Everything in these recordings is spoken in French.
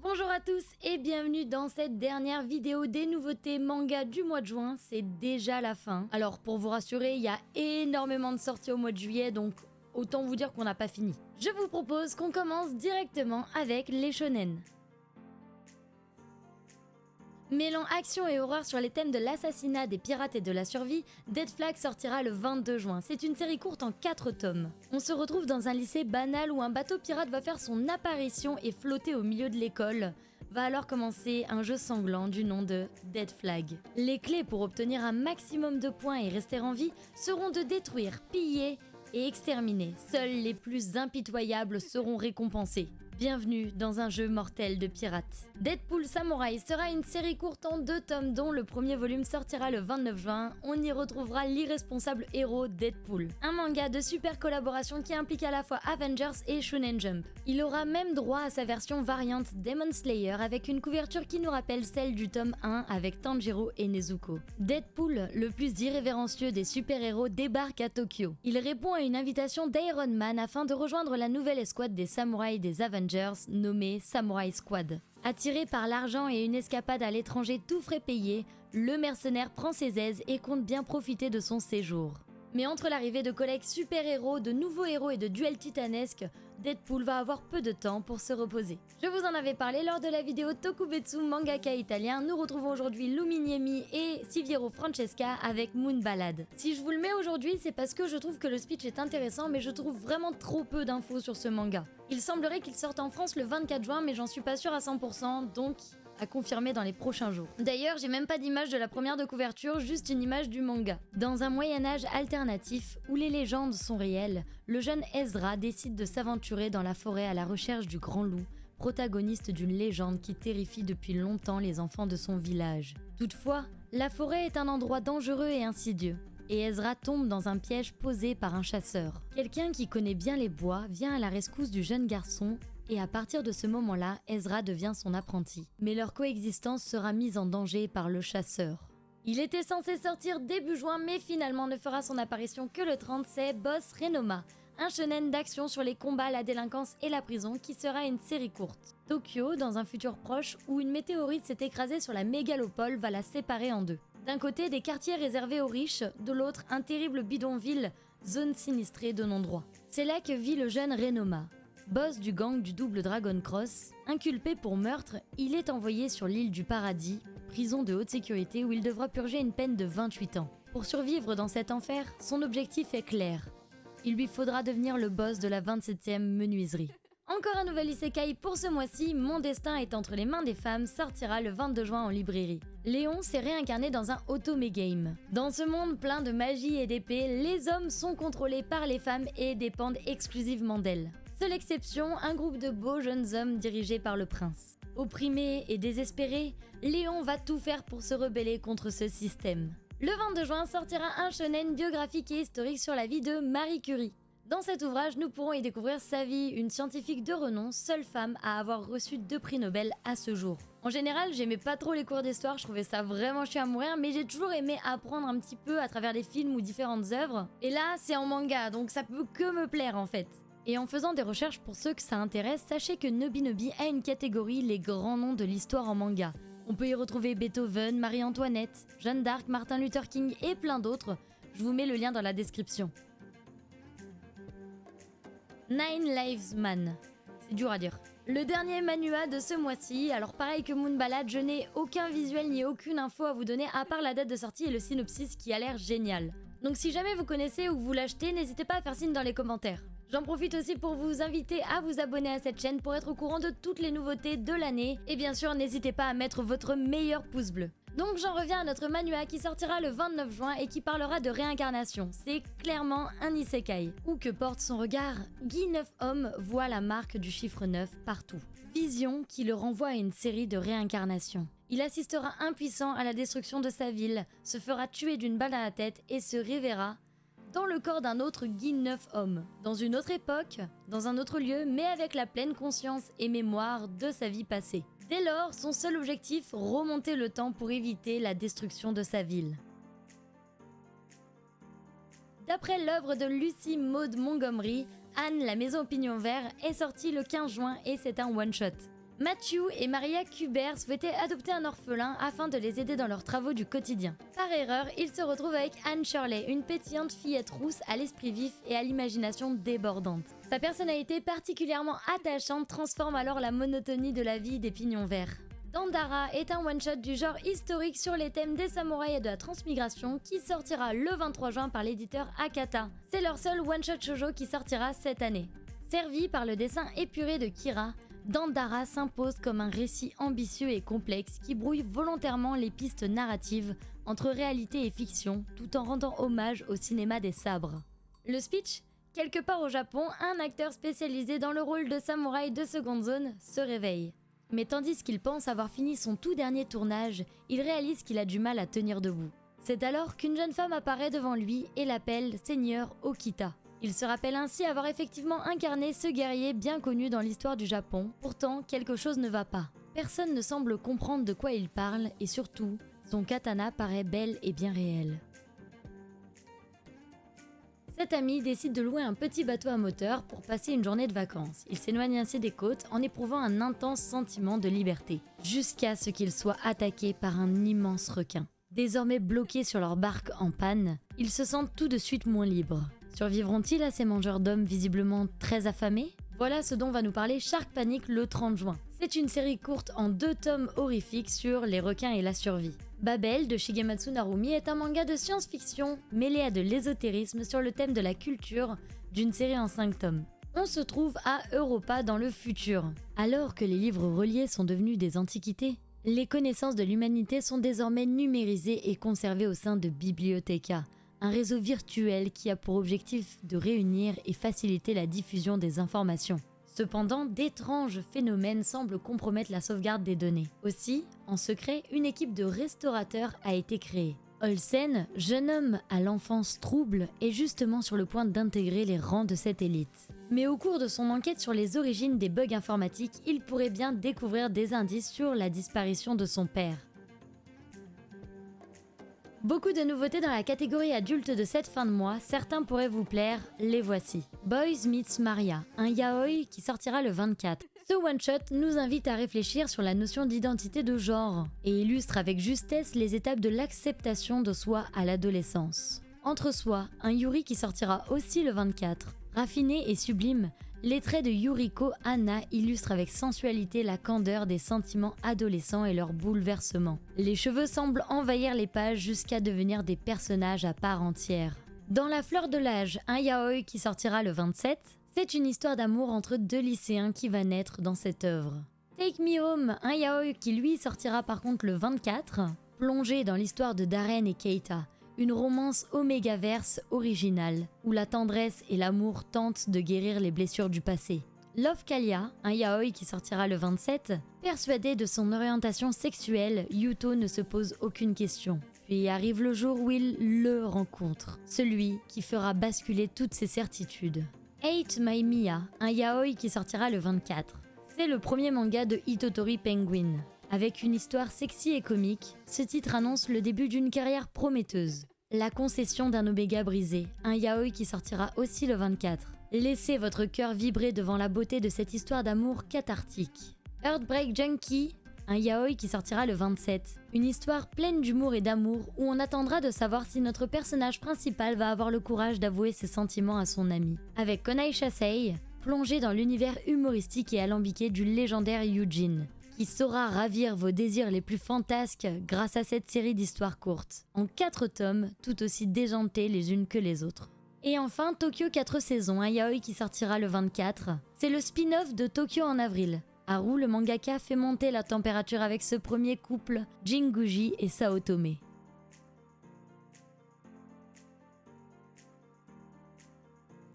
Bonjour à tous et bienvenue dans cette dernière vidéo des nouveautés manga du mois de juin. C'est déjà la fin. Alors pour vous rassurer, il y a énormément de sorties au mois de juillet, donc autant vous dire qu'on n'a pas fini. Je vous propose qu'on commence directement avec les shonen. Mêlant action et horreur sur les thèmes de l'assassinat, des pirates et de la survie, Dead Flag sortira le 22 juin. C'est une série courte en 4 tomes. On se retrouve dans un lycée banal où un bateau pirate va faire son apparition et flotter au milieu de l'école. Va alors commencer un jeu sanglant du nom de Dead Flag. Les clés pour obtenir un maximum de points et rester en vie seront de détruire, piller et exterminer. Seuls les plus impitoyables seront récompensés. Bienvenue dans un jeu mortel de pirates. Deadpool Samurai sera une série courte en 2 tomes dont le premier volume sortira le 29 juin. On y retrouvera l'irresponsable héros Deadpool. Un manga de super collaboration qui implique à la fois Avengers et Shonen Jump. Il aura même droit à sa version variante Demon Slayer avec une couverture qui nous rappelle celle du tome 1 avec Tanjiro et Nezuko. Deadpool, le plus irrévérencieux des super-héros, débarque à Tokyo. Il répond à une invitation d'Iron Man afin de rejoindre la nouvelle escouade des samouraïs des Avengers nommé Samurai Squad. Attiré par l'argent et une escapade à l'étranger tout frais payé, le mercenaire prend ses aises et compte bien profiter de son séjour. Mais entre l'arrivée de collègues super-héros, de nouveaux héros et de duels titanesques, Deadpool va avoir peu de temps pour se reposer. Je vous en avais parlé lors de la vidéo Tokubetsu mangaka italien. Nous retrouvons aujourd'hui Lumi Niemi et Siviero Francesca avec Moon Ballad. Si je vous le mets aujourd'hui, c'est parce que je trouve que le speech est intéressant, mais je trouve vraiment trop peu d'infos sur ce manga. Il semblerait qu'il sorte en France le 24 juin, mais j'en suis pas sûre à 100%, donc à confirmer dans les prochains jours. D'ailleurs, j'ai même pas d'image de la première de couverture, juste une image du manga. Dans un Moyen-Âge alternatif, où les légendes sont réelles, le jeune Ezra décide de s'aventurer dans la forêt à la recherche du Grand Loup, protagoniste d'une légende qui terrifie depuis longtemps les enfants de son village. Toutefois, la forêt est un endroit dangereux et insidieux, et Ezra tombe dans un piège posé par un chasseur. Quelqu'un qui connaît bien les bois vient à la rescousse du jeune garçon, et à partir de ce moment-là, Ezra devient son apprenti. Mais leur coexistence sera mise en danger par le chasseur. Il était censé sortir début juin, mais finalement ne fera son apparition que le 30, c'est Boss Renoma, un shonen d'action sur les combats, la délinquance et la prison qui sera une série courte. Tokyo, dans un futur proche où une météorite s'est écrasée sur la mégalopole, va la séparer en deux. D'un côté, des quartiers réservés aux riches, de l'autre, un terrible bidonville, zone sinistrée de non-droit. C'est là que vit le jeune Renoma. Boss du gang du Double Dragon Cross, inculpé pour meurtre, il est envoyé sur l'île du Paradis, prison de haute sécurité où il devra purger une peine de 28 ans. Pour survivre dans cet enfer, son objectif est clair. Il lui faudra devenir le boss de la 27e menuiserie. Encore un nouvel isekai pour ce mois-ci, Mon destin est entre les mains des femmes sortira le 22 juin en librairie. Léon s'est réincarné dans un otome-game. Dans ce monde plein de magie et d'épée, les hommes sont contrôlés par les femmes et dépendent exclusivement d'elles. Seule exception, un groupe de beaux jeunes hommes dirigés par le prince. Opprimé et désespéré, Léon va tout faire pour se rebeller contre ce système. Le 22 juin sortira un shonen biographique et historique sur la vie de Marie Curie. Dans cet ouvrage, nous pourrons y découvrir sa vie, une scientifique de renom, seule femme à avoir reçu 2 prix Nobel à ce jour. En général, j'aimais pas trop les cours d'histoire, je trouvais ça vraiment chiant à mourir, mais j'ai toujours aimé apprendre un petit peu à travers les films ou différentes œuvres. Et là, c'est en manga, donc ça peut que me plaire en fait. Et en faisant des recherches pour ceux que ça intéresse, sachez que Nobinobi a une catégorie les grands noms de l'histoire en manga. On peut y retrouver Beethoven, Marie-Antoinette, Jeanne d'Arc, Martin Luther King et plein d'autres. Je vous mets le lien dans la description. Nine Lives Man. C'est dur à dire. Le dernier manhwa de ce mois-ci, alors pareil que Moon Ballad, je n'ai aucun visuel ni aucune info à vous donner à part la date de sortie et le synopsis qui a l'air génial. Donc si jamais vous connaissez ou vous l'achetez, n'hésitez pas à faire signe dans les commentaires. J'en profite aussi pour vous inviter à vous abonner à cette chaîne pour être au courant de toutes les nouveautés de l'année. Et bien sûr, n'hésitez pas à mettre votre meilleur pouce bleu. Donc j'en reviens à notre manhwa qui sortira le 29 juin et qui parlera de réincarnation. C'est clairement un isekai. Où que porte son regard, Guy 9 Homme voit la marque du chiffre 9 partout. Vision qui le renvoie à une série de réincarnations. Il assistera impuissant à la destruction de sa ville, se fera tuer d'une balle à la tête et se réveillera dans le corps d'un autre Guy 9 Homme, dans une autre époque, dans un autre lieu, mais avec la pleine conscience et mémoire de sa vie passée. Dès lors, son seul objectif, remonter le temps pour éviter la destruction de sa ville. D'après l'œuvre de Lucy Maud Montgomery, Anne, la maison au pignon vert est sortie le 15 juin et c'est un one-shot. Matthew et Maria Kuber souhaitaient adopter un orphelin afin de les aider dans leurs travaux du quotidien. Par erreur, ils se retrouvent avec Anne Shirley, une pétillante fillette rousse à l'esprit vif et à l'imagination débordante. Sa personnalité particulièrement attachante transforme alors la monotonie de la vie des pignons verts. Dandara est un one-shot du genre historique sur les thèmes des samouraïs et de la transmigration qui sortira le 23 juin par l'éditeur Akata. C'est leur seul one-shot shoujo qui sortira cette année. Servi par le dessin épuré de Kira, Dandara s'impose comme un récit ambitieux et complexe qui brouille volontairement les pistes narratives entre réalité et fiction tout en rendant hommage au cinéma des sabres. Le speech ? Quelque part au Japon, un acteur spécialisé dans le rôle de samouraï de seconde zone se réveille. Mais tandis qu'il pense avoir fini son tout dernier tournage, il réalise qu'il a du mal à tenir debout. C'est alors qu'une jeune femme apparaît devant lui et l'appelle Seigneur Okita. Il se rappelle ainsi avoir effectivement incarné ce guerrier bien connu dans l'histoire du Japon. Pourtant, quelque chose ne va pas. Personne ne semble comprendre de quoi il parle et surtout, son katana paraît bel et bien réel. Cet ami décide de louer un petit bateau à moteur pour passer une journée de vacances. Il s'éloigne ainsi des côtes en éprouvant un intense sentiment de liberté, jusqu'à ce qu'il soit attaqué par un immense requin. Désormais bloqués sur leur barque en panne, ils se sentent tout de suite moins libres. Survivront-ils à ces mangeurs d'hommes visiblement très affamés ? Voilà ce dont va nous parler Shark Panic le 30 juin. C'est une série courte en 2 tomes horrifiques sur les requins et la survie. Babel de Shigematsu Narumi est un manga de science-fiction mêlé à de l'ésotérisme sur le thème de la culture d'une série en 5 tomes. On se trouve à Europa dans le futur. Alors que les livres reliés sont devenus des antiquités, les connaissances de l'humanité sont désormais numérisées et conservées au sein de Bibliotheca, un réseau virtuel qui a pour objectif de réunir et faciliter la diffusion des informations. Cependant, d'étranges phénomènes semblent compromettre la sauvegarde des données. Aussi, en secret, une équipe de restaurateurs a été créée. Olsen, jeune homme à l'enfance trouble, est justement sur le point d'intégrer les rangs de cette élite. Mais au cours de son enquête sur les origines des bugs informatiques, il pourrait bien découvrir des indices sur la disparition de son père. Beaucoup de nouveautés dans la catégorie adulte de cette fin de mois, certains pourraient vous plaire, les voici. Boys Meets Maria, un yaoi qui sortira le 24. Ce one-shot nous invite à réfléchir sur la notion d'identité de genre et illustre avec justesse les étapes de l'acceptation de soi à l'adolescence. Entre soi, un Yuri qui sortira aussi le 24. Raffiné et sublime, les traits de Yuriko Hana illustrent avec sensualité la candeur des sentiments adolescents et leur bouleversement. Les cheveux semblent envahir les pages jusqu'à devenir des personnages à part entière. Dans La fleur de l'âge, un yaoi qui sortira le 27, c'est une histoire d'amour entre 2 lycéens qui va naître dans cette œuvre. Take Me Home, un yaoi qui lui sortira par contre le 24, plongé dans l'histoire de Darren et Keita, une romance omégaverse originale, où la tendresse et l'amour tentent de guérir les blessures du passé. Love Kalia, un yaoi qui sortira le 27, persuadé de son orientation sexuelle, Yuto ne se pose aucune question. Puis arrive le jour où il le rencontre, celui qui fera basculer toutes ses certitudes. Hate My Mia, un yaoi qui sortira le 24. C'est le premier manga de Hitotori Penguin. Avec une histoire sexy et comique, ce titre annonce le début d'une carrière prometteuse. La concession d'un oméga brisé, un yaoi qui sortira aussi le 24. Laissez votre cœur vibrer devant la beauté de cette histoire d'amour cathartique. Heartbreak Junkie, un yaoi qui sortira le 27. Une histoire pleine d'humour et d'amour où on attendra de savoir si notre personnage principal va avoir le courage d'avouer ses sentiments à son ami. Avec Konai Shasei, plongé dans l'univers humoristique et alambiqué du légendaire Eugene, qui saura ravir vos désirs les plus fantasques grâce à cette série d'histoires courtes, en 4 tomes, tout aussi déjantées les unes que les autres. Et enfin, Tokyo 4 saisons, un yaoi qui sortira le 24. C'est le spin-off de Tokyo en avril. Haru, le mangaka, fait monter la température avec ce premier couple, Jinguji et Saotome.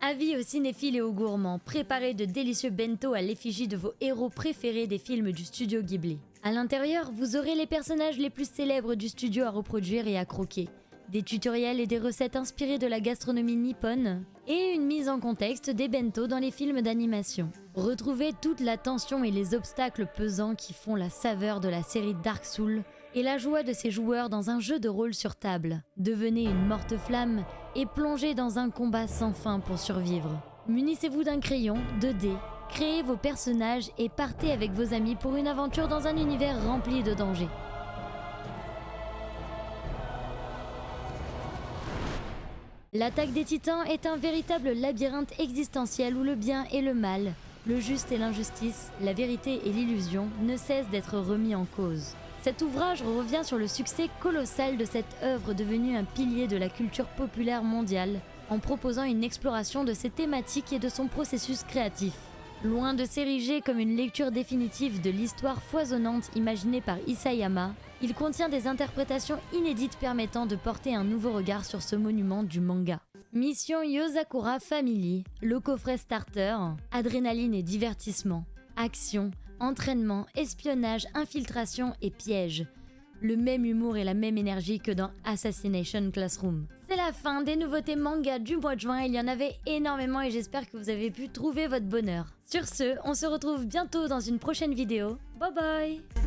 Avis aux cinéphiles et aux gourmands, préparez de délicieux bento à l'effigie de vos héros préférés des films du studio Ghibli. À l'intérieur, vous aurez les personnages les plus célèbres du studio à reproduire et à croquer, des tutoriels et des recettes inspirées de la gastronomie nippone, et une mise en contexte des bento dans les films d'animation. Retrouvez toute la tension et les obstacles pesants qui font la saveur de la série Dark Souls et la joie de ses joueurs dans un jeu de rôle sur table. Devenez une morte flamme et plongez dans un combat sans fin pour survivre. Munissez-vous d'un crayon, de dés, Créez vos personnages et partez avec vos amis pour une aventure dans un univers rempli de dangers. L'attaque des Titans est un véritable labyrinthe existentiel où le bien et le mal, le juste et l'injustice, la vérité et l'illusion ne cessent d'être remis en cause. Cet ouvrage revient sur le succès colossal de cette œuvre devenue un pilier de la culture populaire mondiale, en proposant une exploration de ses thématiques et de son processus créatif. Loin de s'ériger comme une lecture définitive de l'histoire foisonnante imaginée par Isayama, il contient des interprétations inédites permettant de porter un nouveau regard sur ce monument du manga. Mission Yozakura Family, le coffret starter, adrénaline et divertissement, action, entraînement, espionnage, infiltration et piège. Le même humour et la même énergie que dans Assassination Classroom. C'est la fin des nouveautés manga du mois de juin, il y en avait énormément et j'espère que vous avez pu trouver votre bonheur. Sur ce, on se retrouve bientôt dans une prochaine vidéo. Bye bye!